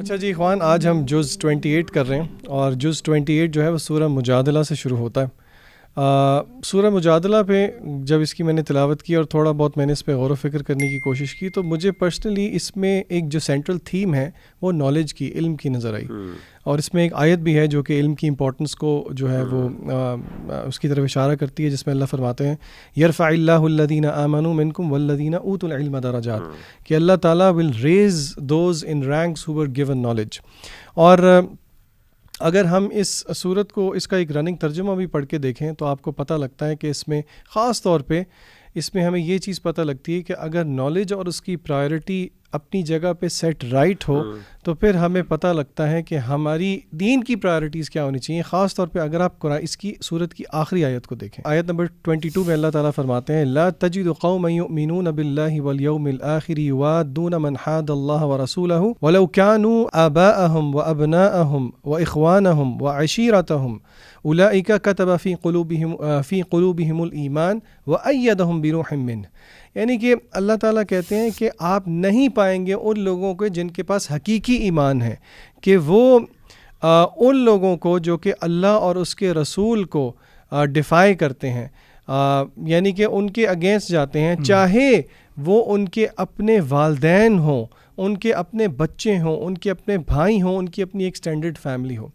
اچھا جی اخوان، آج ہم جز 28 کر رہے ہیں، اور جز 28 جو ہے وہ سورہ مجادلہ سے شروع ہوتا ہے۔ سورہ مجادلہ پہ جب اس کی میں نے تلاوت کی اور تھوڑا بہت میں نے اس پہ غور و فکر کرنے کی کوشش کی، تو مجھے پرسنلی اس میں ایک جو سینٹرل تھیم ہے وہ نالج کی، علم کی نظر آئی، اور اس میں ایک آیت بھی ہے جو کہ علم کی امپورٹنس کو جو ہے وہ اس کی طرف اشارہ کرتی ہے، جس میں اللہ فرماتے ہیں یرفع اللہ الذین آمنوا منکم والذین اوتوا العلم درجات، کہ اللہ تعالیٰ will raise those in ranks who were given knowledge. اور اگر ہم اس صورت کو، اس کا ایک رننگ ترجمہ بھی پڑھ کے دیکھیں تو آپ کو پتہ لگتا ہے کہ اس میں خاص طور پہ اس میں ہمیں یہ چیز پتہ لگتی ہے کہ اگر نالج اور اس کی پرائرٹی اپنی جگہ پہ سیٹ رائٹ ہو تو پھر ہمیں پتہ لگتا ہے کہ ہماری دین کی پرائرٹیز کیا ہونی چاہیے۔ خاص طور پہ اگر آپ قرآن اس کی صورت کی آخری آیت کو دیکھیں، آیت نمبر 22 میں اللہ تعالیٰ فرماتے ہیں لا تجد قوما یؤمنون باللہ والیوم الآخر یوادون من حاد اللہ ورسولہ ولو كانوا آباءهم وابناءهم واخوانهم وعشیرتهم اولئک کتب فی قلوبهم الایمان وایدهم بروح منہ، یعنی کہ اللہ تعالیٰ کہتے ہیں کہ آپ نہیں پائیں گے ان لوگوں کو جن کے پاس حقیقی ایمان ہے کہ وہ ان لوگوں کو جو کہ اللہ اور اس کے رسول کو ڈیفائی کرتے ہیں، یعنی کہ ان کے اگینسٹ جاتے ہیں، چاہے وہ ان کے اپنے والدین ہوں، ان کے اپنے بچے ہوں، ان کے اپنے بھائی ہوں، ان کی اپنی ایکسٹینڈڈ فیملی ہو۔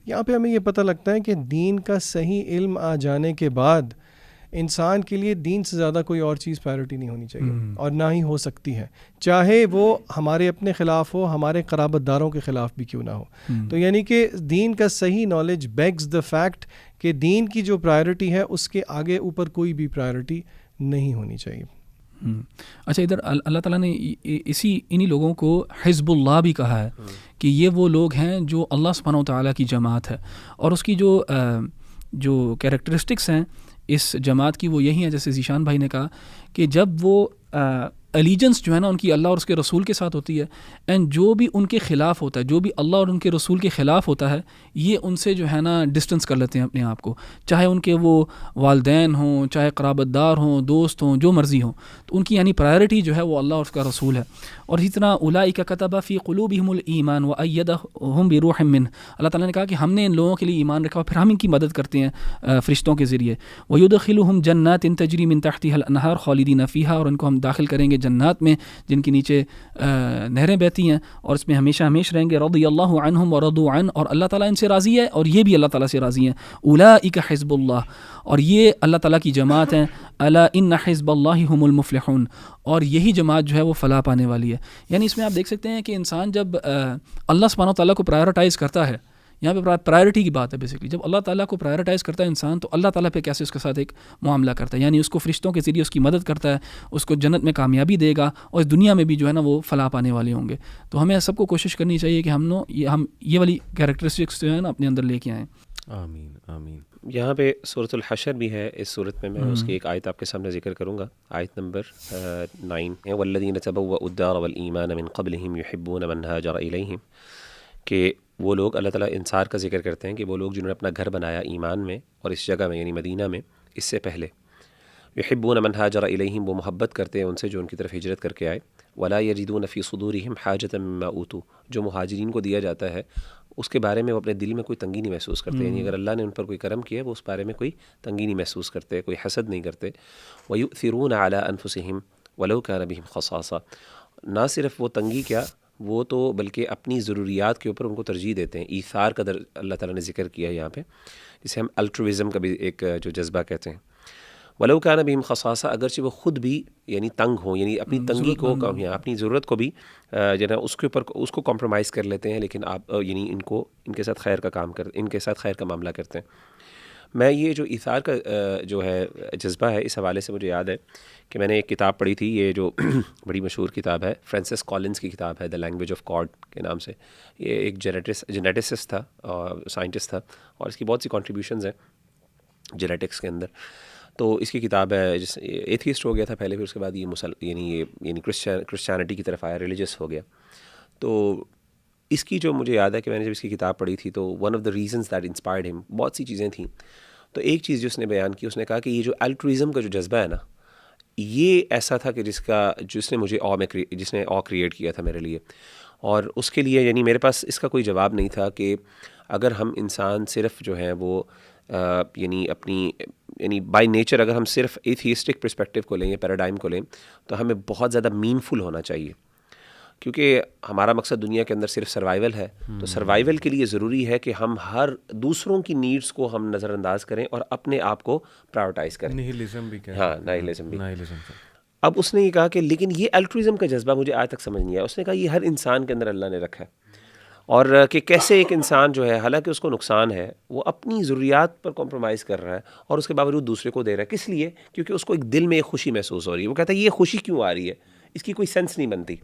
یہاں پہ ہمیں یہ پتہ لگتا ہے کہ دین کا صحیح علم آ جانے کے بعد انسان کے لیے دین سے زیادہ کوئی اور چیز پرائرٹی نہیں ہونی چاہیے، اور نہ ہی ہو سکتی ہے، چاہے وہ ہمارے اپنے خلاف ہو، ہمارے قرابت داروں کے خلاف بھی کیوں نہ ہو۔ تو یعنی کہ دین کا صحیح نالج بیگز دا فیکٹ کہ دین کی جو پرائرٹی ہے اس کے آگے اوپر کوئی بھی پرائرٹی نہیں ہونی چاہیے۔ اچھا، ادھر اللہ تعالیٰ نے انہی لوگوں کو حزب اللہ بھی کہا ہے کہ یہ وہ لوگ ہیں جو اللہ سبحانہ و تعالیٰ کی جماعت ہے، اور اس کی جو کیریکٹرسٹکس ہیں اس جماعت کی وہ یہی ہیں، جیسے ذیشان بھائی نے کہا کہ جب وہ الیجنس جو ہے نا ان کی اللہ اور اس کے رسول کے ساتھ ہوتی ہے، اینڈ جو بھی ان کے خلاف ہوتا ہے، جو بھی اللہ اور ان کے رسول کے خلاف ہوتا ہے، یہ ان سے جو ہے نا ڈسٹنس کر لیتے ہیں اپنے آپ کو، چاہے ان کے وہ والدین ہوں، چاہے قرابت دار ہوں، دوست ہوں، جو مرضی ہوں، تو ان کی یعنی پرائرٹی جو ہے وہ اللہ اور اس کا رسول ہے۔ اور اسی طرح اولئک کتب فی قلوبہم الایمان وایدہم بروح منہ، اللہ تعالیٰ نے کہا کہ ہم نے ان لوگوں کے لیے ایمان رکھا اور پھر ہم ان کی مدد کرتے ہیں فرشتوں کے ذریعے۔ ویدخلہم جنات تجری من تحتها الانہار خالدین فیہا، اور ان کو ہم داخل کریں گے جنات میں جن کے نیچے نہریں بہتی ہیں، اور اس میں ہمیشہ ہمیشہ رہیں گے۔ رضی اللہ عنہم ورضوا عنہ، اور اللہ تعالیٰ ان سے راضی ہے اور یہ بھی اللہ تعالیٰ سے راضی ہیں۔ اولئک حزب اللہ، اور یہ اللہ تعالیٰ کی جماعت ہیں۔ الا ان حزب اللہ هم المفلحون، اور یہی جماعت جو ہے وہ فلاح پانے والی ہے۔ یعنی اس میں آپ دیکھ سکتے ہیں کہ انسان جب اللہ سبحانہ و تعالیٰ کو پرائرٹائز کرتا ہے، یہاں پہ پرائرٹی کی بات ہے بیسکلی، جب اللہ تعالیٰ کو پرائرٹائز کرتا ہے انسان تو اللہ تعالیٰ پہ کیسے اس کے ساتھ ایک معاملہ کرتا ہے، یعنی اس کو فرشتوں کے ذریعے اس کی مدد کرتا ہے، اس کو جنت میں کامیابی دے گا، اور اس دنیا میں بھی جو ہے نا وہ فلاح پانے والے ہوں گے۔ تو ہمیں سب کو کوشش کرنی چاہیے کہ ہم یہ والی کیریکٹرسٹکس جو ہے نا اپنے اندر لے کے آئیں۔ آمین آمین۔ یہاں پہ سورۃ الحشر بھی ہے، اس صورت میں اس کی ایک آیت آپ کے سامنے ذکر کروں گا، آیت نمبر 9 والذین تبوؤا الدار والایمان من قبلہم یحبون من ہاجر الیہم، کہ وہ لوگ، اللہ تعالیٰ انصار کا ذکر کرتے ہیں کہ وہ لوگ جنہوں نے اپنا گھر بنایا ایمان میں اور اس جگہ میں یعنی مدینہ میں اس سے پہلے، یحبون من ہاجر الیہم، وہ محبت کرتے ہیں ان سے جو ان کی طرف ہجرت کر کے آئے، ولا یجدون فی صدورہم حاجۃ مما اوتوا، جو مہاجرین کو دیا جاتا ہے اس کے بارے میں وہ اپنے دل میں کوئی تنگی نہیں محسوس کرتے، یعنی اگر اللہ نے ان پر کوئی کرم کیا وہ اس بارے میں کوئی تنگی نہیں محسوس کرتے، کوئی حسد نہیں کرتے۔ وَيُؤْثِرُونَ عَلَىٰ أَنفُسِهِمْ وَلَوْ كَانَ بِهِمْ خَصَاصَةٌ، نہ صرف وہ تنگی کیا، وہ تو بلکہ اپنی ضروریات کے اوپر ان کو ترجیح دیتے ہیں۔ ایثار کا اللہ تعالیٰ نے ذکر کیا یہاں پہ، جسے ہم الٹرویزم کا بھی ایک جو جذبہ کہتے ہیں۔ وَلَوْ كَانَ بِهِمْ خَصَاصَةٌ، اگرچہ وہ خود بھی یعنی تنگ ہوں، یعنی اپنی تنگی کو، اپنی ضرورت کو بھی جو ہے اس کے اوپر اس کو کمپرومائز کر لیتے ہیں، لیکن آپ یعنی ان کے ساتھ خیر کا کام کرتے، ان کے ساتھ خیر کا معاملہ کرتے ہیں۔ میں یہ جو ایثار کا جو ہے جذبہ ہے، اس حوالے سے مجھے یاد ہے کہ میں نے ایک کتاب پڑھی تھی، یہ جو بڑی مشہور کتاب ہے، فرانسس کالنز کی کتاب ہے، دا لینگویج آف گاڈ کے نام سے۔ یہ ایک جینیٹسسٹ تھا اور سائنٹسٹ تھا، اور اس کی بہت سی کنٹریبیوشنز ہیں جینیٹکس کے اندر۔ تو اس کی کتاب ہے، جس ایتھیسٹ ہو گیا تھا پہلے، پھر اس کے بعد یہ یعنی کرسچینٹی کی طرف آیا، ریلیجس ہو گیا۔ تو اس کی جو مجھے یاد ہے کہ میں نے جب اس کی کتاب پڑھی تھی تو one of the reasons that inspired ہم، بہت سی چیزیں تھیں، تو ایک چیز جو اس نے بیان کی، اس نے کہا کہ یہ جو الٹرویزم کا جو جذبہ ہے نا، یہ ایسا تھا کہ جس نے مجھے جس نے کریٹ کیا تھا میرے لیے، اور اس کے لیے یعنی میرے پاس اس کا کوئی جواب نہیں تھا کہ اگر ہم انسان صرف جو ہیں وہ یعنی اپنی یعنی بائی نیچر اگر ہم صرف ایتھیسٹک پرسپیکٹیو کو لیں یا پیراڈائم کو لیں تو ہمیں بہت زیادہ مین فل ہونا چاہیے، کیونکہ ہمارا مقصد دنیا کے اندر صرف سروائیول ہے. تو سروائیول کے لیے ضروری ہے کہ ہم ہر دوسروں کی نیڈز کو ہم نظر انداز کریں اور اپنے آپ کو پرائیورٹائز کریں. نیہلزم بھی کہیں. ہاں نائلزم بھی. اب اس نے یہ کہا کہ لیکن یہ الٹروازم کا جذبہ مجھے آج تک سمجھ نہیں آیا. اس نے کہا یہ ہر انسان کے اندر اللہ نے رکھا ہے، اور کہ کیسے ایک انسان جو ہے حالانکہ اس کو نقصان ہے وہ اپنی ضروریات پر کمپرومائز کر رہا ہے اور اس کے باوجود دوسرے کو دے رہا ہے. کس لیے؟ کیونکہ اس کو ایک دل میں ایک خوشی محسوس ہو رہی ہے. وہ کہتا ہے یہ خوشی کیوں آ رہی ہے، اس کی کوئی سینس نہیں بنتی.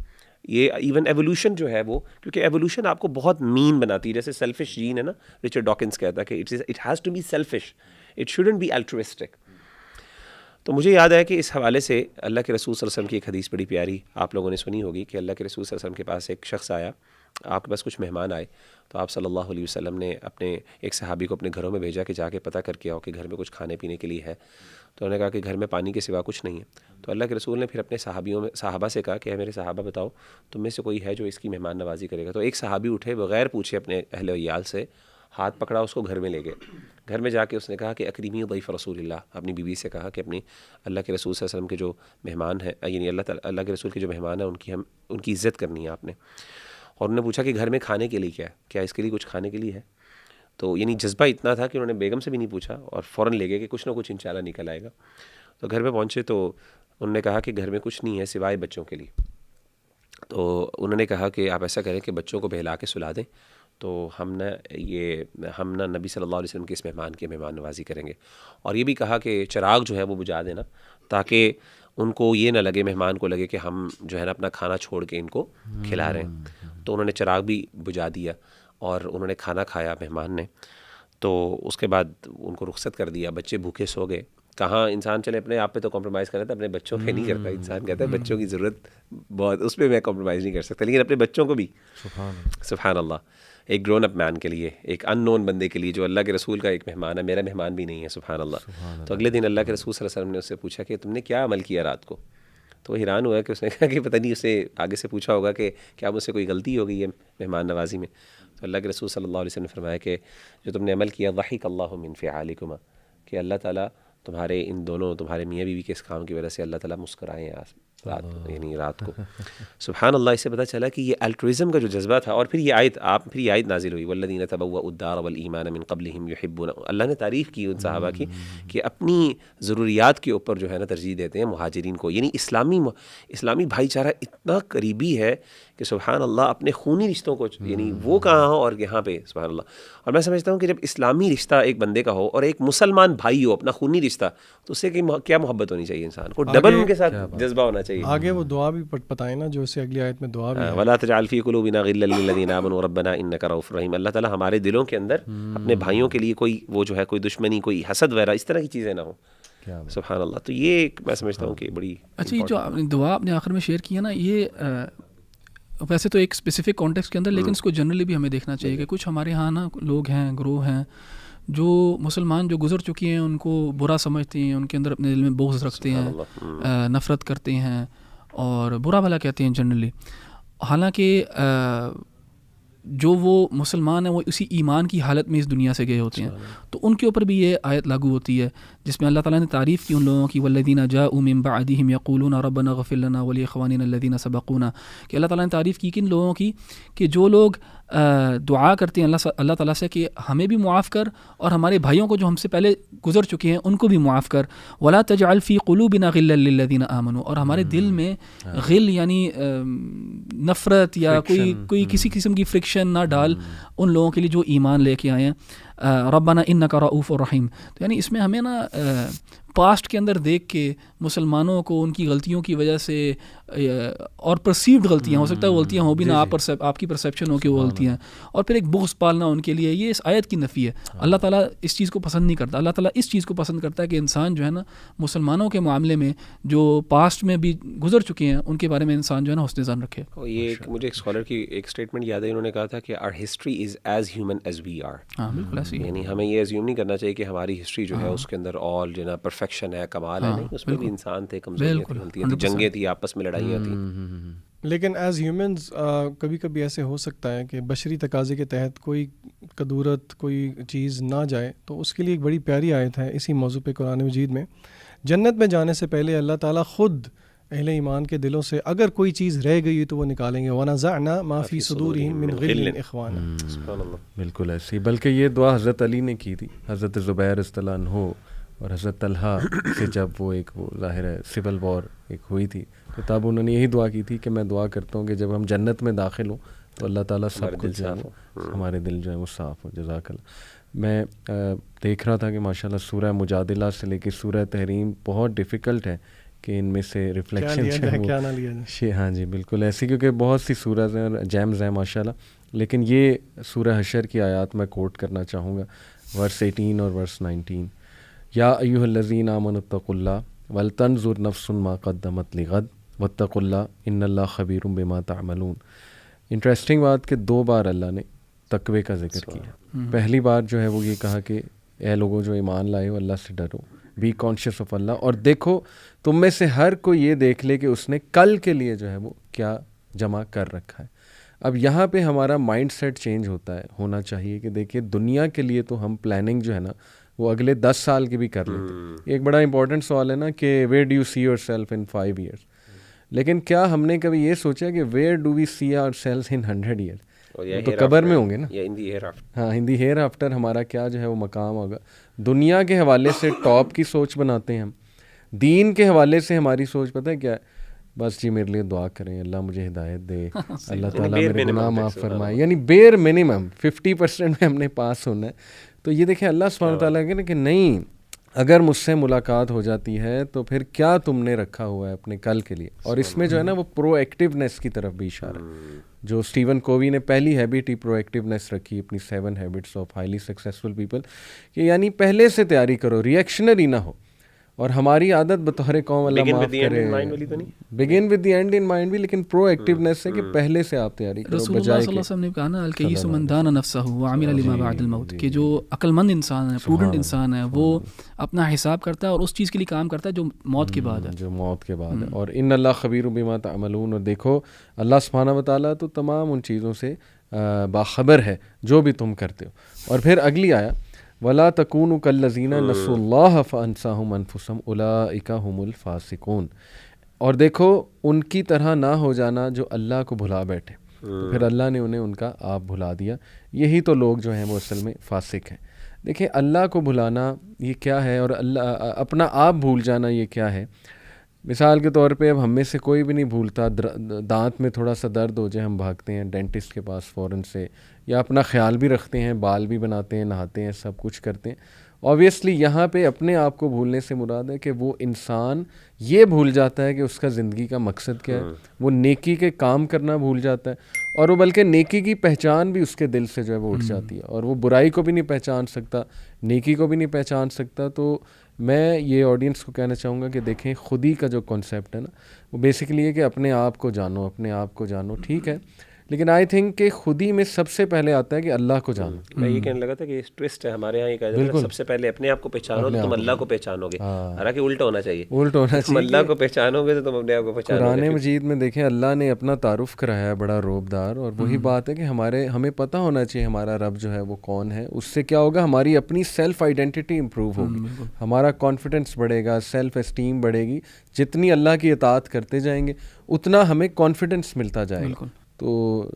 یہ ایون ایولیوشن جو ہے وہ، کیونکہ ایولیوشن آپ کو بہت مین بناتی ہے. جیسے سیلفش جین ہے نا، رچرڈ ڈاکنز کہتا ہے کہ it has to be selfish, it shouldn't be altruistic. تو مجھے یاد ہے کہ اس حوالے سے اللہ کے رسول صلی اللہ علیہ وسلم کی ایک حدیث بڑی پیاری آپ لوگوں نے سنی ہوگی کہ اللہ کے رسول صلی اللہ علیہ وسلم کے پاس ایک شخص آیا، آپ کے پاس کچھ مہمان آئے تو آپ صلی اللہ علیہ وسلم نے اپنے ایک صحابی کو اپنے گھروں میں بھیجا کہ جا کے پتہ کر کے آؤ کہ گھر میں کچھ کھانے پینے کے لیے ہے. تو انہوں نے کہا کہ گھر میں پانی کے سوا کچھ نہیں ہے. تو اللہ کے رسول نے پھر اپنے صحابہ سے کہا کہ میرے صحابہ بتاؤ تم میں سے کوئی ہے جو اس کی مہمان نوازی کرے گا. تو ایک صحابی اٹھے بغیر پوچھے اپنے اہل ویال سے ہاتھ پکڑا، اس کو گھر میں لے گئے. گھر میں جا کے اس نے کہا کہ اکریمی ضیف رسول اللہ، اپنی بیوی سے کہا کہ اپنی اللہ کے رسول صلی اللہ علیہ وسلم کے جو مہمان ہیں یعنی اللہ کے رسول کے جو مہمان ہیں ان کی عزت کرنی ہے آپ نے. اور انہوں نے پوچھا کہ گھر میں کھانے کے لیے کیا اس کے لیے کچھ کھانے کے لیے ہے؟ تو یعنی جذبہ اتنا تھا کہ انہوں نے بیگم سے بھی نہیں پوچھا اور فوراً لے گئے کہ کچھ نہ کچھ انشاءاللہ نکل آئے گا. تو گھر میں پہنچے تو انہوں نے کہا کہ گھر میں کچھ نہیں ہے سوائے بچوں کے لیے. تو انہوں نے کہا کہ آپ ایسا کریں کہ بچوں کو بہلا کے سلا دیں تو ہم نہ نبی صلی اللہ علیہ وسلم کے اس مہمان کی مہمان نوازی کریں گے. اور یہ بھی کہا کہ چراغ جو ہے وہ بجھا دینا تاکہ ان کو یہ نہ لگے، مہمان کو لگے کہ ہم جو ہے نا اپنا کھانا چھوڑ کے ان کو کھلا رہے ہیں. تو انہوں نے چراغ بھی بجھا دیا اور انہوں نے کھانا کھایا مہمان نے. تو اس کے بعد ان کو رخصت کر دیا، بچے بھوکے سو گئے. کہاں انسان چلے اپنے آپ پہ تو کمپرومائز کر رہا تھا، اپنے بچوں پہ نہیں کرتا. انسان کہتا ہے بچوں کی ضرورت بہت، اس پہ میں کمپرومائز نہیں کر سکتا، لیکن اپنے بچوں کو بھی سبحان اللہ ایک گرون اپ مین کے لیے، ایک ان نون بندے کے لیے جو اللہ کے رسول کا ایک مہمان ہے، میرا مہمان بھی نہیں ہے سبحان اللہ. تو اگلے دن اللہ کے رسول صلی اللہ علیہ وسلم نے اس سے پوچھا کہ تم نے کیا عمل کیا رات کو؟ تو وہ حیران ہوا کہ اس نے کہا کہ پتہ نہیں، اسے آگے سے پوچھا ہوگا کہ کیا مجھ سے کوئی غلطی ہو گئی ہے مہمان نوازی میں. تو اللہ کے رسول صلی اللہ علیہ وسلم نے فرمایا کہ جو تم نے عمل کیا ضحک اللہ من فعالکما، کہ اللہ تعالیٰ تمہارے ان دونوں تمہارے میاں بیوی کے اس کام کی وجہ سے اللہ تعالیٰ مسکرائے ہیں رات کو. سبحان اللہ. اس سے پتہ چلا کہ یہ الٹروازم کا جو جذبہ تھا. اور پھر یہ آیت نازل ہوئی والذین تبوؤا الدار والایمان من قبلہم یحبون. اللہ نے تعریف کی ان صحابہ کی کہ اپنی ضروریات کے اوپر جو ہے نا ترجیح دیتے ہیں مہاجرین کو. یعنی اسلامی بھائی چارہ اتنا قریبی ہے کہ سبحان اللہ اپنے خونی رشتوں کو یعنی وہ کہاں ہو اور یہاں پہ سبحان اللہ. اور میں سمجھتا ہوں کہ جب اسلامی رشتہ ایک بندے کا ہو اور ایک مسلمان بھائی ہو اپنا خونی رشتہ، تو اس سے کیا محبت ہونی چاہیے انسان کو، ڈبل ان کے ساتھ جذبہ ہونا چاہیے. آگے وہ دعا بھی بتائیں نا جو اسے اگلی آیت میں دعا بھی ہے، وَلَا تَجْعَلْ فِي قُلُوبِنَا غِلًّا لِّلَّذِينَ آمَنُوا رَبَّنَا إِنَّكَ رَءُوفٌ رَحِيمٌ. اللہ تعالیٰ ہمارے دلوں کے اندر اپنے بھائیوں کے لیے کوئی وہ جو ہے کوئی دشمنی، کوئی حسد وغیرہ اس طرح کی چیزیں نہ ہوں. سبحان اللہ. تو یہ میں سمجھتا ہوں کہ بڑی اچھا یہ جو آپ نے دعا اپنے آخر میں شیئر کی ہے نا، یہ ویسے تو ایک اسپیسیفک کانٹیکسٹ کے اندر، لیکن اس کو جنرلی بھی ہمیں دیکھنا چاہیے کہ کچھ ہمارے ہاں نا لوگ ہیں، گروہ ہیں جو مسلمان جو گزر چکی ہیں ان کو برا سمجھتے ہیں، ان کے اندر اپنے دل میں بغض رکھتے ہیں، نفرت کرتے ہیں اور برا بھلا کہتے ہیں جنرلی. حالانکہ جو وہ مسلمان ہیں وہ اسی ایمان کی حالت میں اس دنیا سے گئے ہوتے ہیں، تو ان کے اوپر بھی یہ آیت لاگو ہوتی ہے جس میں اللہ تعالیٰ نے تعریف کی ان لوگوں کی والذین جاءوا من بعدہم یقولون ربنا اغفر لنا ولاخواننا الذین سبقونا، کہ اللہ تعالیٰ نے تعریف کی کن لوگوں کی کہ جو لوگ دعا کرتے ہیں اللہ تعالیٰ سے کہ ہمیں بھی معاف کر اور ہمارے بھائیوں کو جو ہم سے پہلے گزر چکے ہیں ان کو بھی معاف کر. ولا تجعل فی قلوبنا غلا للذین آمنوا، اور ہمارے دل میں غل یعنی نفرت یا کوئی کسی قسم کی فرکشن نہ ڈال ان لوگوں کے لیے جو ایمان لے کے آئے ہیں. ربنا انک رؤوف رحیم. تو یعنی اس میں ہمیں نا پاسٹ کے اندر دیکھ کے مسلمانوں کو ان کی غلطیوں کی وجہ سے اور پرسیوڈ غلطیاں، ہو سکتا ہے غلطیاں ہوں بھی نہ، آپ کی پرسیپشن ہو کہ وہ غلطیاں ہیں، اور پھر ایک بغض پالنا ان کے لیے، یہ اس آیت کی نفی ہے. اللہ تعالیٰ اس چیز کو پسند نہیں کرتا. اللہ تعالیٰ اس چیز کو پسند کرتا ہے کہ انسان جو ہے نا مسلمانوں کے معاملے میں جو پاسٹ میں بھی گزر چکے ہیں ان کے بارے میں انسان جو ہے نا حسن ظن رکھے. یہ مجھے ایک اسکالر کی ایک اسٹیٹمنٹ یاد ہے، انہوں نے کہا تھا کہ our history is as human as we are. ہاں بالکل ایسے ہی. یعنی ہمیں یہ ایزیوم نہیں کرنا چاہیے کہ ہماری ہسٹری جو ہے اس کے اندر آل جو ہے نا پرفیکشن ہے، کمال ہے. نہیں، اس میں بھی انسان تھے، کمزوریاں تھی، جنگیں تھی، آپس میں لڑائیاں تھیں. لیکن ایز ہیومنز کبھی کبھی ایسے ہو سکتا ہے کہ بشری تقاضے کے تحت کوئی قدورت کوئی چیز نہ جائے، تو اس کے لیے ایک بڑی پیاری آیت ہے اسی موضوع پہ قرآن مجید میں. جنت میں جانے سے پہلے اللہ تعالیٰ خود اہل ایمان کے دلوں سے اگر کوئی چیز رہ گئی تو وہ نکالیں گے. وَنَزَعْنَا مَا فِي صُدُورِهِم مِّن غِلٍّ إِخْوَانًا. سبحان اللہ. بالکل ایسی، بلکہ یہ دعا حضرت علی نے کی تھی، حضرت زبیر رضی اللہ عنہ اور حضرت طلحہ سے جب وہ ظاہر ہے سول وار ایک ہوئی تھی، تو تب انہوں نے یہی دعا کی تھی کہ میں دعا کرتا ہوں کہ جب ہم جنت میں داخل ہوں تو اللہ تعالیٰ سب کچھ جو ہے ہمارے دل جو ہے وہ صاف ہو. جزاک اللہ. میں دیکھ رہا تھا کہ ماشاءاللہ سورہ مجادلہ سے لے کے سورہ تحریم بہت ڈیفیکلٹ ہے کہ ان میں سے ریفلیکشن کیا نہ لیا جائے. ہاں جی بالکل ایسی، کیونکہ بہت سی سورج ہیں اور جیمز ہیں ماشاءاللہ. لیکن یہ سورہ حشر کی آیات میں کوٹ کرنا چاہوں گا، ورس 18 اور ورس 19. یا ایھا الذین آمنوا اتقوا اللہ ولتنظر نفس ما قدمت لغد واتقوا اللہ ان اللہ خبیر بما تعملون. انٹرسٹنگ بات کہ 2 بار اللہ نے تقوی کا ذکر کیا. پہلی بار جو ہے وہ یہ کہا کہ اے لوگوں جو ایمان لائے ہو اللہ سے ڈرو، بی کانشیس آف اللہ، اور دیکھو تم میں سے ہر کوئی یہ دیکھ لے کہ اس نے کل کے لیے جو ہے وہ کیا جمع کر رکھا ہے. اب یہاں پہ ہمارا مائنڈ سیٹ چینج ہونا چاہیے کہ دیکھیے دنیا کے لیے تو ہم پلاننگ جو ہے نا وہ اگلے 10 سال کی بھی کر لیتے. ایک بڑا امپورٹنٹ سوال ہے نا کہ where do you see your self in 5 years، لیکن کیا ہم نے کبھی یہ سوچا کہ where do we see our self in 100 years؟ تو قبر میں ہوں گے نا. ہاں ان دی ہیئر آفٹر ہمارا کیا جو ہے وہ مقام ہوگا. دنیا کے حوالے سے ٹاپ کی سوچ بناتے ہیں ہم، دین کے حوالے سے ہماری سوچ پتہ ہے کیا ہے؟ بس جی میرے لیے دعا کریں، اللہ مجھے ہدایت دے، اللہ تعالیٰ میرے گناہ معاف فرمائے. یعنی بیر منیمم 50% میں ہم نے پاس ہونا ہے. تو یہ دیکھیں اللہ سبحانہ وتعالیٰ کہتے ہیں کہ نہیں، اگر مجھ سے ملاقات ہو جاتی ہے تو پھر کیا تم نے رکھا ہوا ہے اپنے کل کے لیے. اور اس میں جو ہے نا وہ پرو ایکٹیونیس کی طرف بھی اشارہ ہے. جو اسٹیون کووی نے پہلی ہیبٹ ہی پرو ایکٹیونیس رکھی اپنی 7 habits of highly successful people, کہ یعنی پہلے سے تیاری کرو، ریئیکشنری نہ ہو. اور ہماری عادت بطور قوم اللہ معاف کرے، begin with the end in mind بھی، لیکن پرو ایکٹیونیس ہے کہ پہلے سے آپ تیاری کرو. رسول اللہ صلی اللہ علیہ وسلم نے کہا نا الکیس من دان نفسہ وعمل لما بعد الموت، کہ جو عقل مند انسان ہے، پروڈنٹ انسان ہے، وہ اپنا حساب کرتا ہے اور اس چیز کے لیے کام کرتا ہے جو موت کے بعد ہے، جو موت کے بعد ہے. اور ان اللہ خبیر بما تعملون، اور دیکھو اللہ سبحانہ وتعالیٰ تو تمام ان چیزوں سے باخبر ہے جو بھی تم کرتے ہو. اور پھر اگلی آیا وَلَا تَكُونُوا كَالَّذِينَ نَسُوا اللَّهَ فَأَنسَاهُمْ أَنفُسَهُمْ أُولَٰئِكَ هُمُ الْفَاسِقُونَ. اور دیکھو ان کی طرح نہ ہو جانا جو اللہ کو بھلا بیٹھے، پھر اللہ نے انہیں ان کا آپ بھلا دیا. یہی تو لوگ جو ہیں وہ اصل میں فاسق ہیں. دیکھیں اللہ کو بھلانا یہ کیا ہے، اور اللہ اپنا آپ بھول جانا یہ کیا ہے. مثال کے طور پہ اب ہم میں سے کوئی بھی نہیں بھولتا دانت میں تھوڑا سا درد ہو جائے ہم بھاگتے ہیں ڈینٹسٹ کے پاس فوراً سے، یا اپنا خیال بھی رکھتے ہیں، بال بھی بناتے ہیں، نہاتے ہیں، سب کچھ کرتے ہیں. اوبیسلی یہاں پہ اپنے آپ کو بھولنے سے مراد ہے کہ وہ انسان یہ بھول جاتا ہے کہ اس کا زندگی کا مقصد کیا ہے. وہ نیکی کے کام کرنا بھول جاتا ہے، اور وہ بلکہ نیکی کی پہچان بھی اس کے دل سے جو ہے وہ اٹھ جاتی ہے، اور وہ برائی کو بھی نہیں پہچان سکتا، نیکی کو بھی نہیں پہچان سکتا. تو میں یہ آڈینس کو کہنا چاہوں گا کہ دیکھیں خودی کا جو کانسیپٹ ہے نا وہ بیسیکلی یہ کہ اپنے آپ کو جانو، اپنے آپ کو جانو. ٹھیک ہے، لیکن آئی تھنک کہ خودی میں سب سے پہلے آتا ہے کہ اللہ کو جانو. میں یہ کہنے لگا تھا کہ ٹوسٹ ہے ہمارے یہاں، یہ کہا جاتا ہے سب سے پہلے اپنے آپ کو پہچانو تو تم اللہ کو پہچانو گے. حالانکہ الٹا ہونا چاہیے، تم اللہ کو پہچانو گے تو تم اپنے آپ کو پہچانو گے. قرآن مجید میں دیکھیں اللہ نے اپنا تعارف کرایا ہے بڑا روبدار، اور وہی بات ہے کہ ہمیں پتہ ہونا چاہیے ہمارا رب جو ہے وہ کون ہے. اس سے کیا ہوگا، ہماری اپنی سیلف آئیڈینٹی امپروو ہوگی، ہمارا کانفیڈنس بڑھے گا، سیلف اسٹیم بڑھے گی. جتنی اللہ کی اطاعت کرتے جائیں گے اتنا ہمیں کانفیڈنس ملتا جائے گا. تو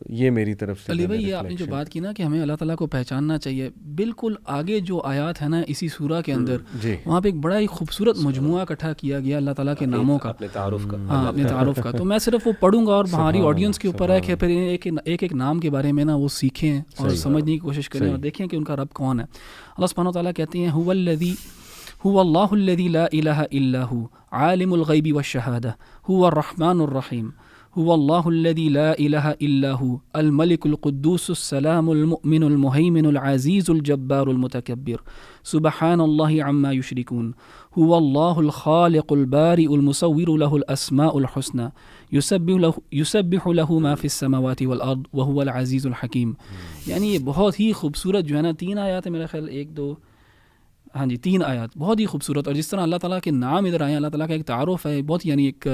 یہ میری طرف سے علی بھائی، یہ آپ نے جو بات کی نا کہ ہمیں اللہ تعالیٰ کو پہچاننا چاہیے، بالکل آگے جو آیات ہے نا اسی سورہ کے اندر، وہاں پہ ایک بڑا ہی خوبصورت مجموعہ اکٹھا کیا گیا اللہ تعالیٰ کے ناموں کا، اپنے تعارف کا. تو میں صرف وہ پڑھوں گا اور ہماری آڈینس کے اوپر ہے کہ پھر ایک ایک نام کے بارے میں نا وہ سیکھیں اور سمجھنے کی کوشش کریں اور دیکھیں کہ ان کا رب کون ہے. اللہ سبحانہ و تعالیٰ کہتے ہیں هو اللہ الذی لا الہ الا هو عالم الغیب والشہادہ هو الرحمن الرحیم هو اللہ الذی لا الہ الا هو الملک القدوس السلام المؤمن المہیمن العزیز الجبار المتکبر سبحان اللہ عما یشرکون هو اللہ الخالق البارئ المصور له الاسماء الحسنى یسبح له ما فی السماوات والارض وهو العزیز الحکیم. یعنی یہ بہت ہی خوبصورت جو ہے نا 3 آیات ہے میرا خیال، 1 2 ہاں جی 3 آیات بہت ہی خوبصورت، اور جس طرح اللہ تعالیٰ کے نام ادھر آئے ہیں، اللہ تعالیٰ کا ایک تعارف ہے بہت، یعنی ایک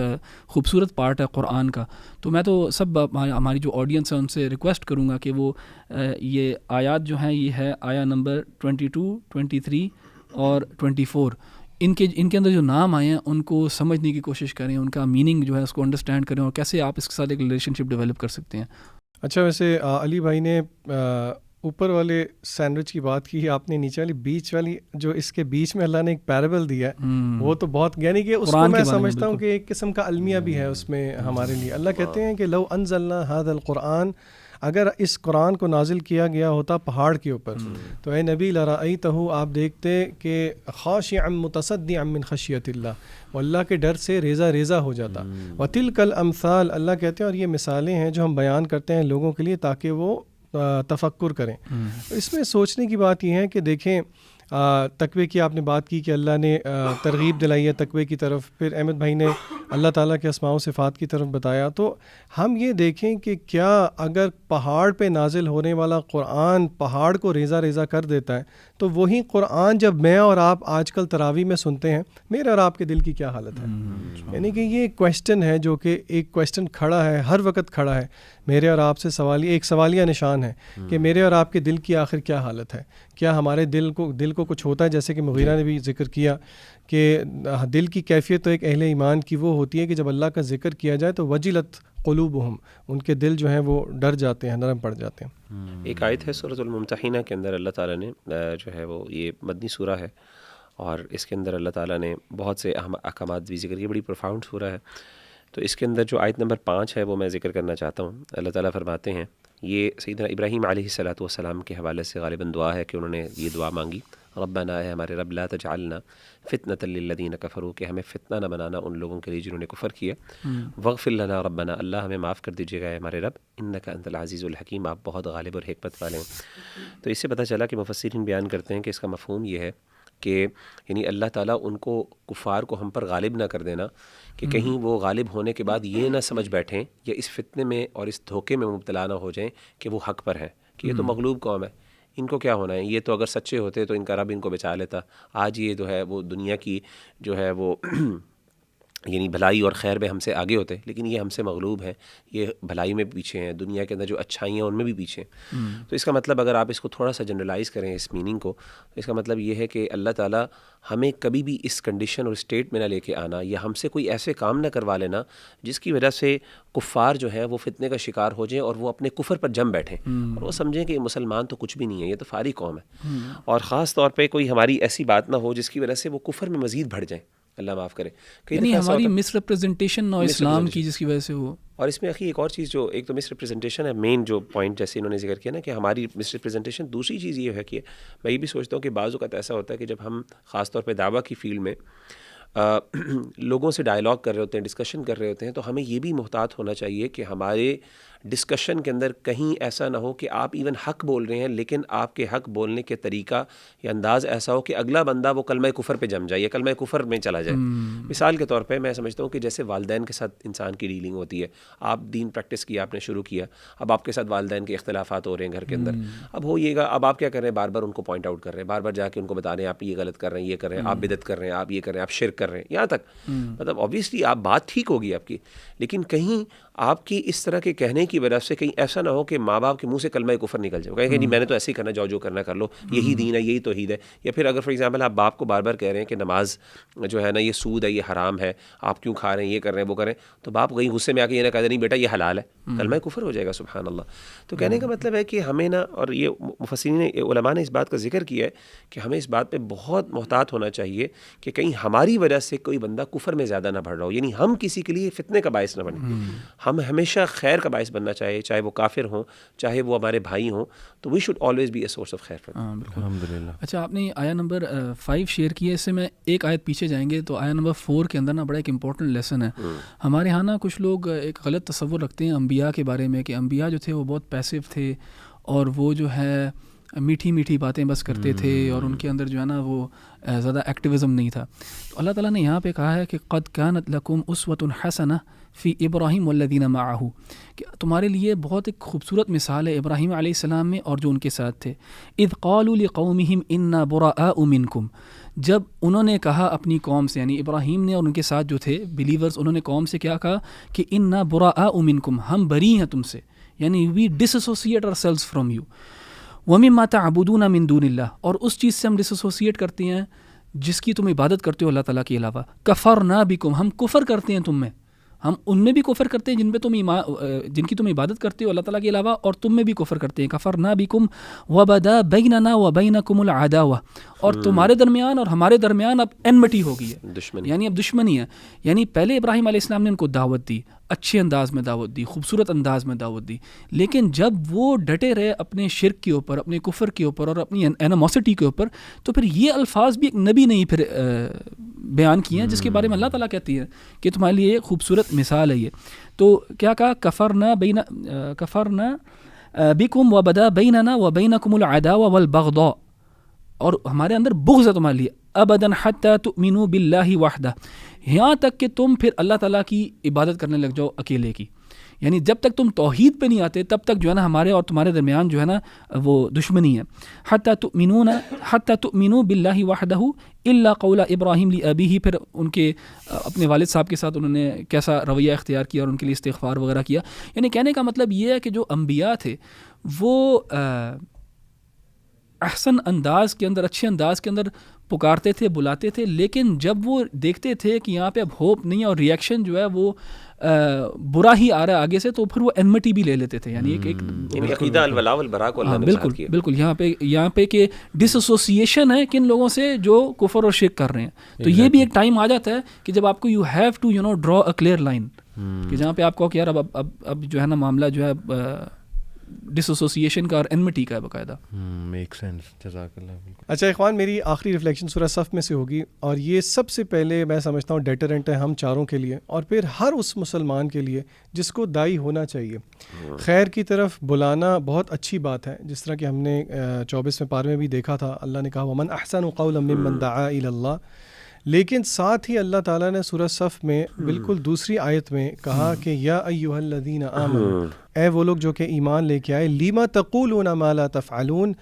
خوبصورت پارٹ ہے قرآن کا. تو میں تو سب ہماری جو آڈینس ہے ان سے ریکویسٹ کروں گا کہ وہ یہ آیات جو ہیں، یہ ہے آیا نمبر 22, 23 اور 24، ان کے اندر جو نام آئے ہیں ان کو سمجھنے کی کوشش کریں، ان کا میننگ جو ہے اس کو انڈرسٹینڈ کریں، اور کیسے آپ اس کے ساتھ ایک ریلیشن شپ ڈیولپ کر سکتے ہیں. اچھا، ویسے علی بھائی نے اوپر والے سینڈوچ کی بات کی، آپ نے نیچے والی بیچ والی جو اس کے بیچ میں اللہ نے ایک پیرابل دیا ہے، وہ تو بہت، یعنی کہ اس کو میں سمجھتا ہوں کہ ایک قسم کا المیہ بھی ہے اس میں ہمارے لیے. اللہ کہتے ہیں کہ لو انزلنا ھذا القرآن، اگر اس قرآن کو نازل کیا گیا ہوتا پہاڑ کے اوپر، تو اے نبی لرأیتہ، آپ دیکھتے کہ خاشعا متصدعا من خشیۃ اللہ، وہ اللہ کے ڈر سے ریزہ ریزہ ہو جاتا. وتلک الامثال، اللہ کہتے ہیں اور یہ مثالیں ہیں جو ہم بیان کرتے ہیں لوگوں کے لیے تاکہ وہ تفکر کریں. اس میں سوچنے کی بات یہ ہے کہ دیکھیں، تقوی کی آپ نے بات کی کہ اللہ نے ترغیب دلائی ہے تقوی کی طرف، پھر احمد بھائی نے اللہ تعالیٰ کے اسماء و صفات کی طرف بتایا. تو ہم یہ دیکھیں کہ کیا اگر پہاڑ پہ نازل ہونے والا قرآن پہاڑ کو ریزہ ریزہ کر دیتا ہے، تو وہی قرآن جب میں اور آپ آج کل تراویح میں سنتے ہیں، میرے اور آپ کے دل کی کیا حالت ہے؟ یعنی کہ یہ کویسچن ہے جو کہ ایک کویسچن کھڑا ہے، ہر وقت کھڑا ہے میرے اور آپ سے، ایک سوالیہ نشان ہے کہ میرے اور آپ کے دل کی آخر کیا حالت ہے. کیا ہمارے دل کو کچھ ہوتا ہے؟ جیسے کہ مغیرہ نے بھی ذکر کیا کہ دل کی کیفیت تو ایک اہل ایمان کی وہ ہوتی ہے کہ جب اللہ کا ذکر کیا جائے تو وجلت قلوبہم، ان کے دل جو ہیں وہ ڈر جاتے ہیں، نرم پڑ جاتے ہیں. ایک آیت ہے سورۃ الممتحنہ کے اندر، اللہ تعالیٰ نے جو ہے وہ، یہ مدنی سورہ ہے اور اس کے اندر اللہ تعالیٰ نے بہت سے اہم احکامات بھی ذکر کیے، بڑی پروفاؤنڈ سورہ ہے. تو اس کے اندر جو آیت نمبر 5 ہے وہ میں ذکر کرنا چاہتا ہوں. اللہ تعالیٰ فرماتے ہیں، یہ سیدنا ابراہیم علیہ الصلوۃ والسلام کے حوالے سے غالباً دعا ہے کہ انہوں نے یہ دعا مانگی، ربنا، اے ہمارے رب، لا تجعلنا فتنۃ للذین کفروا، کہ ہمیں فتنہ نہ بنانا ان لوگوں کے لیے جنہوں نے کفر کیا. واغفر لنا ربنا، اللہ ہمیں معاف کر دیجیے گا اے ہمارے رب، انک انت العزیز الحکیم، آپ بہت غالب اور حکمت والے ہیں. تو اس سے پتہ چلا کہ مفسرین بیان کرتے ہیں کہ اس کا مفہوم یہ ہے کہ یعنی اللہ تعالیٰ ان کو، کفار کو ہم پر غالب نہ کر دینا، کہ کہیں وہ غالب ہونے کے بعد یہ نہ سمجھ بیٹھیں یا اس فتنے میں اور اس دھوکے میں مبتلا نہ ہو جائیں کہ وہ حق پر ہیں، کہ یہ تو مغلوب قوم ہے، ان کو کیا ہونا ہے، یہ تو اگر سچے ہوتے تو ان کا رب ان کو بچا لیتا. آج یہ جو ہے وہ دنیا کی جو ہے وہ یعنی بھلائی اور خیر میں ہم سے آگے ہوتے، لیکن یہ ہم سے مغلوب ہیں، یہ بھلائی میں پیچھے ہیں، دنیا کے اندر جو اچھائی ہیں ان میں بھی پیچھے ہیں. تو اس کا مطلب اگر آپ اس کو تھوڑا سا جنرلائز کریں اس میننگ کو، اس کا مطلب یہ ہے کہ اللہ تعالیٰ ہمیں کبھی بھی اس کنڈیشن اور اسٹیٹ میں نہ لے کے آنا، یا ہم سے کوئی ایسے کام نہ کروا لینا جس کی وجہ سے کفار جو ہیں وہ فتنے کا شکار ہو جائیں اور وہ اپنے کفر پر جم بیٹھیں اور وہ سمجھیں کہ یہ مسلمان تو کچھ بھی نہیں ہے، یہ تو فاری قوم ہے. اور خاص طور پہ کوئی ہماری ایسی بات نہ ہو جس کی وجہ سے وہ کفر میں مزید بڑھ جائیں، اللہ معاف کرے. یعنی ہماری مس ریپریزنٹیشن اور اسلام کی جس کی وجہ سے ہو. اور اس میں ایک اور چیز، جو ایک تو مس ریپریزنٹیشن ہے، مین جو پوائنٹ جیسے انہوں نے ذکر کیا نا کہ ہماری مس ریپریزنٹیشن. دوسری چیز یہ ہے کہ میں یہ بھی سوچتا ہوں کہ بعض اوقات ایسا ہوتا ہے کہ جب ہم خاص طور پہ دعویٰ کی فیلڈ میں لوگوں سے ڈائلاگ کر رہے ہوتے ہیں، ڈسکشن کر رہے ہوتے ہیں، تو ہمیں یہ بھی محتاط ہونا چاہیے کہ ہمارے ڈسکشن کے اندر کہیں ایسا نہ ہو کہ آپ ایون حق بول رہے ہیں لیکن آپ کے حق بولنے کے طریقہ یا انداز ایسا ہو کہ اگلا بندہ وہ کلمہ کفر پہ جم جائے یا کلمہ کفر میں چلا جائے. مثال کے طور پہ میں سمجھتا ہوں کہ جیسے والدین کے ساتھ انسان کی ڈیلنگ ہوتی ہے، آپ دین پریکٹس کیا، آپ نے شروع کیا، اب آپ کے ساتھ والدین کے اختلافات ہو رہے ہیں گھر کے اندر. اب ہوئیے گا، اب آپ کیا کر رہے ہیں، بار بار ان کو پوائنٹ آؤٹ کر رہے ہیں، بار بار جا کے ان کو بتا رہے ہیں آپ یہ غلط کر رہے ہیں، یہ کر رہے ہیں، آپ بدعت کر رہے ہیں، آپ یہ کر رہے ہیں، آپ شرک کر رہے ہیں، یہاں تک مطلب آبویسلی آپ بات ٹھیک ہوگی آپ کی، لیکن کہیں آپ کی اس طرح کے کہنے کی وجہ سے کہیں ایسا نہ ہو کہ ماں باپ کے منہ سے کلمہ کفر نکل جائے، کہیں کہ نہیں میں نے تو ایسے ہی کرنا، جو کرنا کر لو، یہی دین ہے، یہی توحید ہے. یا پھر اگر فار ایگزامپل آپ باپ کو بار بار کہہ رہے ہیں کہ نماز جو ہے نا یہ سود ہے، یہ حرام ہے، آپ کیوں کھا رہے ہیں، یہ کر رہے ہیں، وہ کر رہے ہیں، تو باپ کہیں غصے میں آ کے یہ نہ کہہ دے نہیں بیٹا یہ حلال ہے، کلمہ کفر ہو جائے گا. سبحان اللہ. تو کہنے کا مطلب ہے کہ ہمیں نا، اور یہ مفسرین علماء نے اس بات کا ذکر کیا ہے کہ ہمیں اس بات پہ بہت محتاط ہونا چاہیے کہ کہیں ہماری وجہ سے کوئی بندہ کفر میں زیادہ نہ بڑھ رہا ہو، یعنی ہم کسی کے لیے فتنے کا باعث نہ بنیں. ہم ہمیشہ خیر کا باعث بننا چاہیے، چاہے وہ کافر ہوں چاہے وہ ہمارے بھائی ہوں، تو we should always be a source of خیر. الحمدللہ. اچھا، آپ نے آیا نمبر 5 شیئر کی ہے، اس سے میں ایک آیت پیچھے جائیں گے تو آیا نمبر 4 کے اندر نا بڑا ایک امپورٹنٹ لیسن ہے. ہمارے ہاں نا کچھ لوگ ایک غلط تصور رکھتے ہیں انبیاء کے بارے میں کہ انبیاء جو تھے وہ بہت پیسو تھے اور وہ جو ہے میٹھی میٹھی باتیں بس کرتے تھے اور ان کے اندر جو ہے نا وہ زیادہ ایکٹیویزم نہیں تھا. تو اللہ تعالیٰ نے یہاں پہ کہا ہے کہ قد کانت لکم اسوۃ حسنہ فی ابراہیم والذین معہ، کہ تمہارے لیے بہت ایک خوبصورت مثال ہے ابراہیم علیہ السلام میں اور جو ان کے ساتھ تھے. اذ قالوا لقومہم انا براء منکم، جب انہوں نے کہا اپنی قوم سے، یعنی ابراہیم نے اور ان کے ساتھ جو تھے بلیورز، انہوں نے قوم سے کیا کہا کہ انا براء منکم، ہم بری ہیں تم سے، یعنی we disassociate ourselves from you. وَمِمَّا تَعْبُدُونَ مِن دُونِ اللَّهِ، اور اس چیز سے ہم ڈس ایسوسیٹ کرتے ہیں جس کی تم عبادت کرتے ہو اللہ تعالیٰ کے علاوہ. کفرنا بکم، ہم کفر کرتے ہیں تم میں، ہم ان میں بھی کفر کرتے ہیں جن کی تم عبادت کرتے ہو اللہ تعالیٰ کے علاوہ، اور تم میں بھی کفر کرتے ہیں. کفرنا بکم وبدا بیننا وبینکم العداوہ، اور تمہارے درمیان اور ہمارے درمیان اب انمٹی ہو گئی ہے، یعنی اب دشمنی ہے. یعنی پہلے ابراہیم علیہ السلام نے ان کو دعوت دی، اچھے انداز میں دعوت دی، خوبصورت انداز میں دعوت دی، لیکن جب وہ ڈٹے رہے اپنے شرک کے اوپر، اپنے کفر کے اوپر اور اپنی اینیموسٹی کے اوپر، تو پھر یہ الفاظ بھی ایک نبی نے ہی پھر بیان کیے ہیں جس کے بارے میں اللہ تعالیٰ کہتی ہے کہ تمہارے لیے ایک خوبصورت مثال ہے یہ. تو کیا کہا، کفرنا بکم وبدا بیننا وبینکم العداوہ والبغضاء، اور ہمارے اندر بغض ہے تمہارے لیے، ابداً حتی تؤمنوا باللہ وحدہ، یہاں تک کہ تم پھر اللہ تعالیٰ کی عبادت کرنے لگ جاؤ اکیلے کی. یعنی جب تک تم توحید پہ نہیں آتے تب تک جو ہے نا ہمارے اور تمہارے درمیان جو ہے نا وہ دشمنی ہے. حتی تؤمنوا باللہ وحدہ الا قول ابراہیم لابیہ، پھر ان کے اپنے والد صاحب کے ساتھ انہوں نے کیسا رویہ اختیار کیا اور ان کے لیے استغفار وغیرہ کیا. یعنی کہنے کا مطلب یہ ہے کہ جو انبیاء تھے وہ احسن انداز کے اندر، اچھے انداز کے اندر پکارتے تھے، بلاتے تھے، لیکن جب وہ دیکھتے تھے کہ یہاں پہ اب ہوپ نہیں ہے اور ریئیکشن جو ہے وہ برا ہی آ رہا ہے آگے سے، تو پھر وہ انمٹی بھی لے لیتے تھے. یعنی ایک عقیدہ الولاء والبراء کو اللہ نے ارشاد کیا. بالکل یہاں پہ کہ ڈس ایسوسیشن ہے کن لوگوں سے جو کفر اور شرک کر رہے ہیں. تو یہ بھی ایک ٹائم آ جاتا ہے کہ جب آپ کو you have to draw a clear line, کہ جہاں پہ آپ کو کہ یار اب جو ہے نا معاملہ جو ہے ڈس ایسوسیشن کا اور انمٹی کا ہے باقاعدہ. میک سینس، جزاک اللہ. اچھا اخوان، میری آخری ریفلیکشن سورہ صف میں سے ہوگی، اور یہ سب سے پہلے میں سمجھتا ہوں ڈیٹرنٹ ہے ہم چاروں کے لیے، اور پھر ہر اس مسلمان کے لیے جس کو داعی ہونا چاہیے. خیر کی طرف بلانا بہت اچھی بات ہے، جس طرح کہ ہم نے 24ویں پارے میں بھی دیکھا تھا، اللہ نے کہا ومن احسن قولا ممن دعا الی اللہ. لیکن ساتھ ہی اللہ تعالیٰ نے سورہ صف میں بالکل دوسری آیت میں کہا کہ یا ایھا الذین آمنوا، اے وہ لوگ جو کہ ایمان لے کے آئے، لیما تقولون ما لا تفعلون،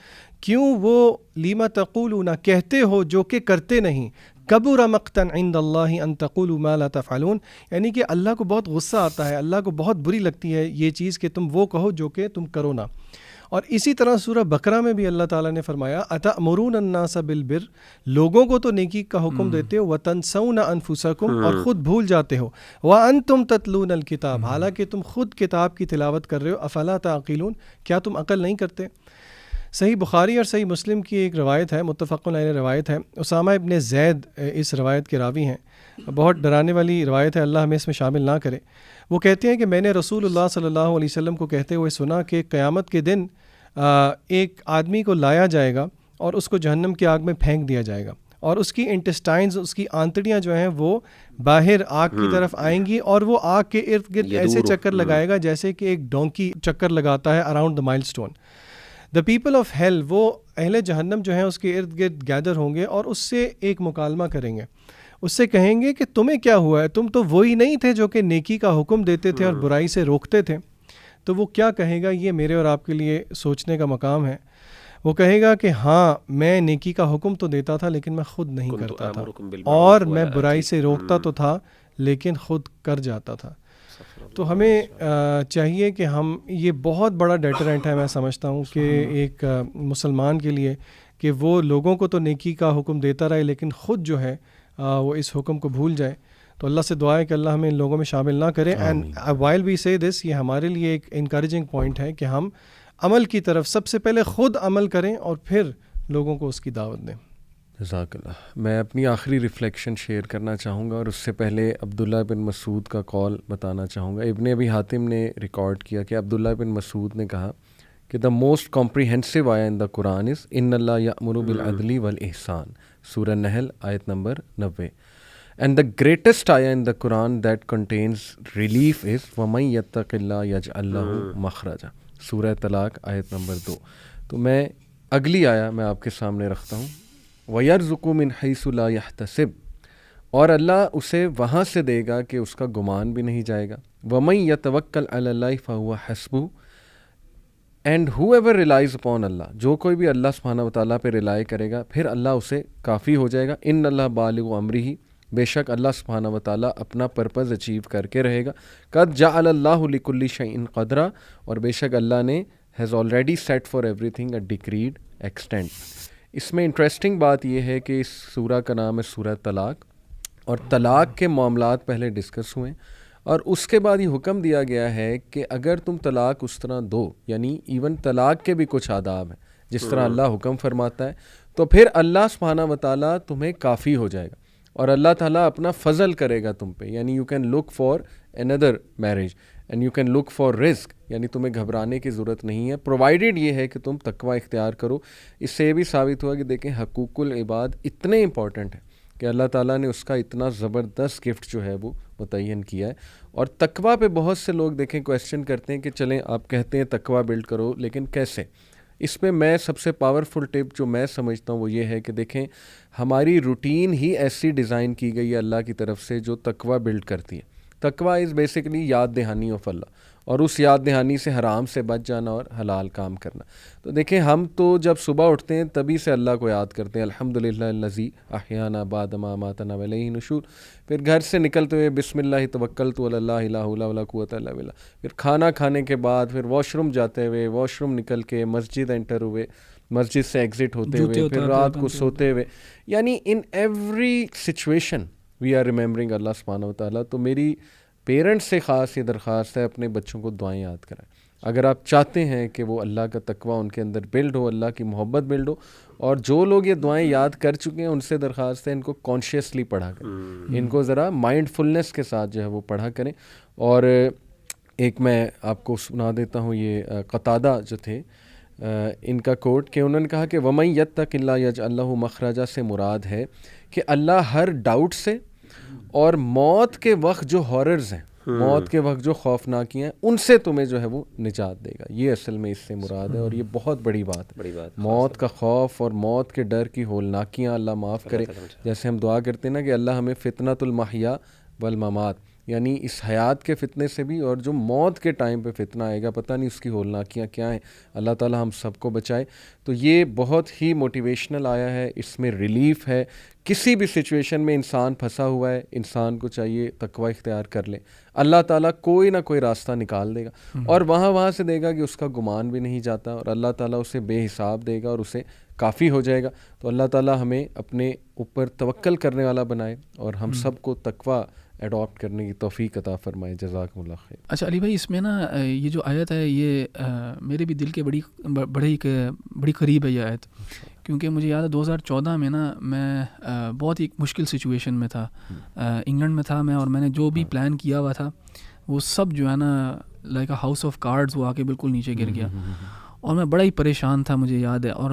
کیوں وہ لیما تقولون کہتے ہو جو کہ کرتے نہیں، کبر مقتا عند اللہ ان تقولوا ما لا تفعلون، یعنی کہ اللہ کو بہت غصہ آتا ہے، اللہ کو بہت بری لگتی ہے یہ چیز کہ تم وہ کہو جو کہ تم کرو نہ. اور اسی طرح سورہ بقرہ میں بھی اللہ تعالیٰ نے فرمایا اتأمرون الناس بالبر، لوگوں کو تو نیکی کا حکم دیتے ہو، وتنسون انفسکم، اور خود بھول جاتے ہو، وانتم تتلون الکتاب، حالانکہ تم خود کتاب کی تلاوت کر رہے ہو، افلا تعقلون، کیا تم عقل نہیں کرتے. صحیح بخاری اور صحیح مسلم کی ایک روایت ہے، متفق علیہ روایت ہے، اسامہ ابن زید اس روایت کے راوی ہیں، بہت ڈرانے والی روایت ہے، اللہ ہمیں اس میں شامل نہ کرے. وہ کہتے ہیں کہ میں نے رسول اللہ صلی اللہ علیہ وسلم کو کہتے ہوئے سنا کہ قیامت کے دن ایک آدمی کو لایا جائے گا اور اس کو جہنم کی آگ میں پھینک دیا جائے گا، اور اس کی انٹسٹائنز، اس کی آنتڑیاں جو ہیں وہ باہر آگ کی طرف آئیں گی، اور وہ آگ کے ارد گرد ایسے چکر لگائے گا جیسے کہ ایک ڈونکی چکر لگاتا ہے اراؤنڈ دا مائل stone. The people of hell, وہ اہل جہنم جو ہیں اس کے ارد گرد گیدر ہوں گے اور اس سے ایک مکالمہ کریں گے، اس سے کہیں گے کہ تمہیں کیا ہوا ہے، تم تو وہی نہیں تھے جو کہ نیکی کا حکم دیتے تھے اور برائی سے روکتے تھے. تو وہ کیا کہے گا، یہ میرے اور آپ کے لیے سوچنے کا مقام ہے. وہ کہے گا کہ ہاں میں نیکی کا حکم تو دیتا تھا لیکن میں خود نہیں کرتا تھا، اور میں برائی سے روکتا تو تھا لیکن خود کر جاتا تھا. تو ہمیں چاہیے کہ ہم، یہ بہت بڑا ڈیٹرنٹ ہے میں سمجھتا ہوں کہ ایک مسلمان کے لیے، کہ وہ لوگوں کو تو نیکی کا حکم دیتا رہے لیکن خود جو ہے وہ اس حکم کو بھول جائے. تو اللہ سے دعا ہے کہ اللہ ہمیں ان لوگوں میں شامل نہ کرے. اینڈ وائل وی سے دس، یہ ہمارے لیے ایک انکریجنگ پوائنٹ ہے کہ ہم عمل کی طرف سب سے پہلے خود عمل کریں اور پھر لوگوں کو اس کی دعوت دیں. جزاک اللہ. میں اپنی آخری ریفلیکشن شیئر کرنا چاہوں گا، اور اس سے پہلے عبداللہ بن مسعود کا قول بتانا چاہوں گا. ابن ابی حاتم نے ریکارڈ کیا کہ عبداللہ بن مسعود نے کہا کہ دا موسٹ کمپریہنسو آیا ان دا قرآن از ان اللہ یأمر بالعدل والاحسان، سورہ نحل آیت number 90. And the greatest ayah in the Quran that contains relief is وَمَن يَتَّقِ اللَّهَ يَجْعَل لَّهُ مَخْرَجًا، سورہ طلاق آیت نمبر 2. تو میں اگلی آیا میں آپ کے سامنے رکھتا ہوں، وَيَرْزُقُ مِنْ حَيْثُ لَا يَحْتَسِبُ، اور اللہ اسے وہاں سے دے گا کہ اس کا گمان بھی نہیں جائے گا، وَمَن يَتَوَكَّلْ عَلَى اللَّهِ فَهُوَ حَسْبُهُ، and whoever relies upon Allah, جو کوئی بھی اللہ سبحانہ و تعالیٰ پہ ریلائی کرے گا پھر اللہ اسے کافی ہو جائے گا، ان اللہ بالغ امرہ، بے شک اللہ سبحانہ و تعالیٰ اپنا پرپز اچیو کر کے رہے گا، قد جعل اللہ لکل شیء قدرا، اور بے شک اللہ نے has already set for everything a decreed extent. اس میں انٹرسٹنگ بات یہ ہے کہ اس سورہ کا نام ہے سورہ طلاق، اور طلاق کے معاملات پہلے ڈسکس ہوئے، اور اس کے بعد یہ حکم دیا گیا ہے کہ اگر تم طلاق اس طرح دو، یعنی ایون طلاق کے بھی کچھ آداب ہیں جس طرح اللہ حکم فرماتا ہے، تو پھر اللہ سبحانہ و تعالیٰ تمہیں کافی ہو جائے گا، اور اللہ تعالیٰ اپنا فضل کرے گا تم پہ، یعنی یو کین لک فار اندر marriage and you can look for رزق، یعنی تمہیں گھبرانے کی ضرورت نہیں ہے، پرووائڈیڈ یہ ہے کہ تم تقوی اختیار کرو۔ اس سے یہ بھی ثابت ہوا کہ دیکھیں حقوق العباد اتنے امپورٹنٹ ہیں کہ اللہ تعالیٰ نے اس کا اتنا زبردست گفٹ جو ہے وہ متعین کیا ہے۔ اور تقوی پہ بہت سے لوگ دیکھیں کویسچن کرتے ہیں کہ چلیں آپ کہتے ہیں تقوی بلڈ کرو، لیکن کیسے؟ اس پہ میں سب سے پاورفل ٹپ جو میں سمجھتا ہوں وہ یہ ہے کہ دیکھیں ہماری روٹین ہی ایسی ڈیزائن کی گئی ہے اللہ کی طرف سے جو تقوی بلڈ کرتی ہے۔ تقوی از بیسیکلی یاد دہانی آف اللہ، اور اس یاد دہانی سے حرام سے بچ جانا اور حلال کام کرنا۔ تو دیکھیں ہم تو جب صبح اٹھتے ہیں تبھی سے اللہ کو یاد کرتے ہیں، الحمدللہ الذی احیانا بعد ما اماتنا والیہ نشور، پھر گھر سے نکلتے ہوئے بسم اللہ توکلت علی اللہ لا حول ولا قوۃ الا باللہ، پھر کھانا کھانے کے بعد پھر واش روم جاتے ہوئے، واش روم نکل کے مسجد انٹر ہوئے، مسجد سے ایگزٹ ہوتے ہوئے، پھر رات کو سوتے ہوئے، یعنی in every situation we are remembering Allah سبحانہ و تعالیٰ۔ تو میری پیرنٹس سے خاص یہ درخواست ہے اپنے بچوں کو دعائیں یاد کرائیں، اگر آپ چاہتے ہیں کہ وہ اللہ کا تقوی ان کے اندر بلڈ ہو، اللہ کی محبت بلڈ ہو، اور جو لوگ یہ دعائیں یاد کر چکے ہیں ان سے درخواست ہے ان کو کانشیسلی پڑھا کریں، ان کو ذرا مائنڈ فلنس کے ساتھ جو ہے وہ پڑھا کریں۔ اور ایک میں آپ کو سنا دیتا ہوں، یہ قتادہ جو تھے ان کا کوٹ، کہ انہوں نے کہا کہ وَمَن یتق اللہ یجعل لہ مخرجا سے مراد ہے کہ اللہ ہر ڈاؤٹ سے اور موت کے وقت جو ہاررز ہیں، موت کے وقت جو خوفناکیاں ہیں، ان سے تمہیں جو ہے وہ نجات دے گا، یہ اصل میں اس سے مراد ہے، اور یہ بہت بڑی بات ہے۔ موت کا خوف اور موت کے ڈر کی ہولناکیاں اللہ معاف کرے، جیسے ہم دعا کرتے ہیں نا کہ اللہ ہمیں فتنۃ المحیا والممات، یعنی اس حیات کے فتنے سے بھی، اور جو موت کے ٹائم پہ فتنہ آئے گا پتہ نہیں اس کی ہولناکیاں کیا ہیں، اللہ تعالیٰ ہم سب کو بچائے۔ تو یہ بہت ہی موٹیویشنل آیا ہے، اس میں ریلیف ہے، کسی بھی سچویشن میں انسان پھنسا ہوا ہے، انسان کو چاہیے تقوی اختیار کر لے، اللہ تعالیٰ کوئی نہ کوئی راستہ نکال دے گا، اور وہاں سے دے گا کہ اس کا گمان بھی نہیں جاتا، اور اللہ تعالیٰ اسے بے حساب دے گا اور اسے کافی ہو جائے گا۔ تو اللہ تعالیٰ ہمیں اپنے اوپر توکل کرنے والا بنائے، اور ہم سب کو تقوی اڈاپٹ کرنے کی توفیق عطا فرمائے۔ جزاکم اللہ خیر۔ اچھا علی بھائی، اس میں نا یہ جو آیت ہے یہ میرے بھی دل کے بڑی قریب ہے یہ آیت، کیونکہ مجھے یاد ہے 2014 میں نا میں بہت ہی مشکل سچویشن میں تھا، انگلینڈ میں تھا میں، اور میں نے جو بھی پلان کیا ہوا تھا وہ سب جو ہے نا like a house of cards وہ آ کے بالکل نیچے گر گیا، اور میں بڑا ہی پریشان تھا، مجھے یاد ہے۔ اور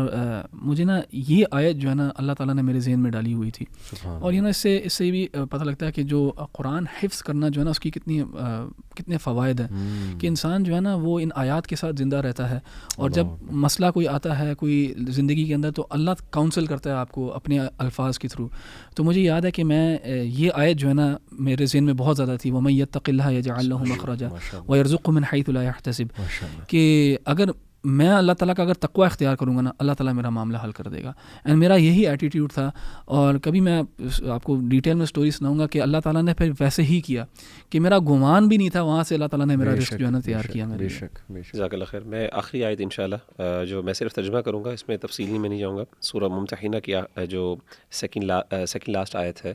مجھے نا یہ آیت جو ہے نا اللہ تعالیٰ نے میرے ذہن میں ڈالی ہوئی تھی، اور یہ نا اس سے بھی پتہ لگتا ہے کہ جو قرآن حفظ کرنا جو ہے نا اس کی کتنے فوائد ہیں، کہ انسان جو ہے نا وہ ان آیات کے ساتھ زندہ رہتا ہے، اور جب مسئلہ کوئی آتا ہے کوئی زندگی کے اندر تو اللہ کاؤنسل کرتا ہے آپ کو اپنے الفاظ کے تھرو۔ تو مجھے یاد ہے کہ میں یہ آیت جو ہے نا میرے ذہن میں بہت زیادہ تھی، وَمَن یتق اللہ یجعل لہ مخرجا ویرزقہ من حیث لا یحتسب، کہ اگر میں اللہ تعالیٰ کا اگر تقوی اختیار کروں گا نا اللہ تعالیٰ میرا معاملہ حل کر دے گا، اینڈ میرا یہی ایٹیٹیوڈ تھا۔ اور کبھی میں آپ کو ڈیٹیل میں سٹوری سناؤں گا کہ اللہ تعالیٰ نے پھر ویسے ہی کیا کہ میرا گمان بھی نہیں تھا، وہاں سے اللہ تعالیٰ نے میرا رزق جو ہے نا تیار کیا۔ بے شک۔ جزاک اللہ خیر۔ میں آخری آیت انشاءاللہ جو میں صرف ترجمہ کروں گا، اس میں تفصیلی میں نہیں جاؤں گا، سورہ ممتحنہ کی جو سیکنڈ لاسٹ آیت ہے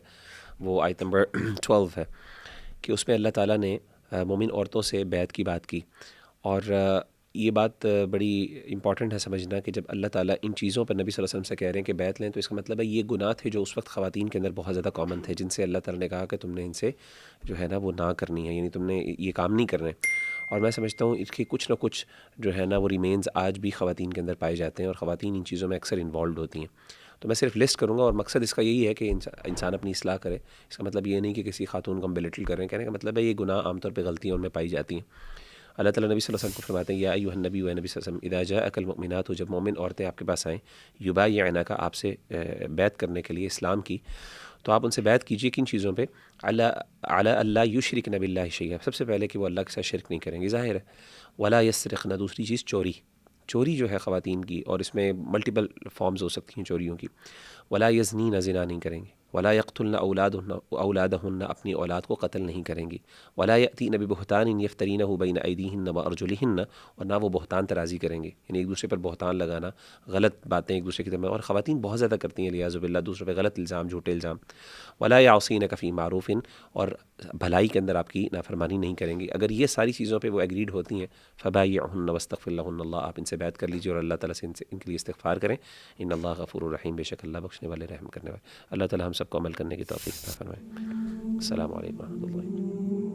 وہ آیت نمبر 12 ہے، کہ اس میں اللہ تعالیٰ نے مومن عورتوں سے بیعت کی بات کی، اور یہ بات بڑی امپورٹنٹ ہے سمجھنا کہ جب اللہ تعالیٰ ان چیزوں پر نبی صلی اللہ علیہ وسلم سے کہہ رہے ہیں کہ بیعت لیں، تو اس کا مطلب ہے یہ گناہ تھے جو اس وقت خواتین کے اندر بہت زیادہ کامن تھے، جن سے اللہ تعالیٰ نے کہا کہ تم نے ان سے جو ہے نا وہ نہ کرنی ہے، یعنی تم نے یہ کام نہیں کرنے۔ اور میں سمجھتا ہوں اس کی کچھ نہ کچھ جو ہے نا وہ ریمینز آج بھی خواتین کے اندر پائے جاتے ہیں، اور خواتین ان چیزوں میں اکثر انوالوڈ ہوتی ہیں۔ تو میں صرف لسٹ کروں گا، اور مقصد اس کا یہی ہے کہ انسان اپنی اصلاح کرے۔ اس کا مطلب یہ نہیں کہ کسی خاتون کو ہم بلٹل کر رہے ہیں، کہنے کا مطلب ہے یہ گناہ عام طور پہ غلطیاں ان میں پائی جاتی ہیں۔ اللہ تعالیٰ نبی صلی اللہ علیہ وسلم کو فرماتے ہیں یا ایھا النبی و نبی صلی اللہ علیہ وسلم اذا جاءک المؤمنات، جب مومن عورتیں آپ کے پاس آئیں، یبایعنک، آپ سے بیعت کرنے کے لیے اسلام کی، تو آپ ان سے بیعت کیجیے کن چیزوں پہ؟ علی اللہ یشرکن باللہ شیئا، سب سے پہلے کہ وہ اللہ کے ساتھ شرک نہیں کریں گے، ظاہر ہے، ولا یسرقن، دوسری چیز چوری جو ہے خواتین کی، اور اس میں ملٹیپل فارمز ہو سکتی ہیں چوریوں کی، ولا یزنین، زنا نہیں کریں گی، ولا یقتلن اولادہن، اپنی اولاد کو قتل نہیں کریں گی، ولا یأتین ببہتان یفترینہ بین ایدیہن وارجلہن، اور نہ وہ بہتان ترازی کریں گے، یعنی ایک دوسرے پر بہتان لگانا، غلط باتیں ایک دوسرے کی طرف، اور خواتین بہت زیادہ کرتی ہیں لیاذ باللہ، دوسروں پہ غلط الزام، جھوٹے الزام، ولا یعصینک فی معروف، اور بھلائی کے اندر آپ کی نافرمانی نہیں کریں گی۔ اگر یہ ساری چیزوں پہ وہ ایگریڈ ہوتی ہیں، فبایعہن واستغفر لہن اللہ، آپ ان سے بیعت کر لیجیے اور اللہ تعالیٰ سے ان کے لیے استغفار کریں، ان اللہ غفور الرحیم، بے شک اللہ بخشنے والے رحم کرنے والے۔ اللہ تعالیٰ ہم سب کو عمل کرنے کی توفیق عطا فرمائے۔ السلام علیکم و رحمۃ اللہ۔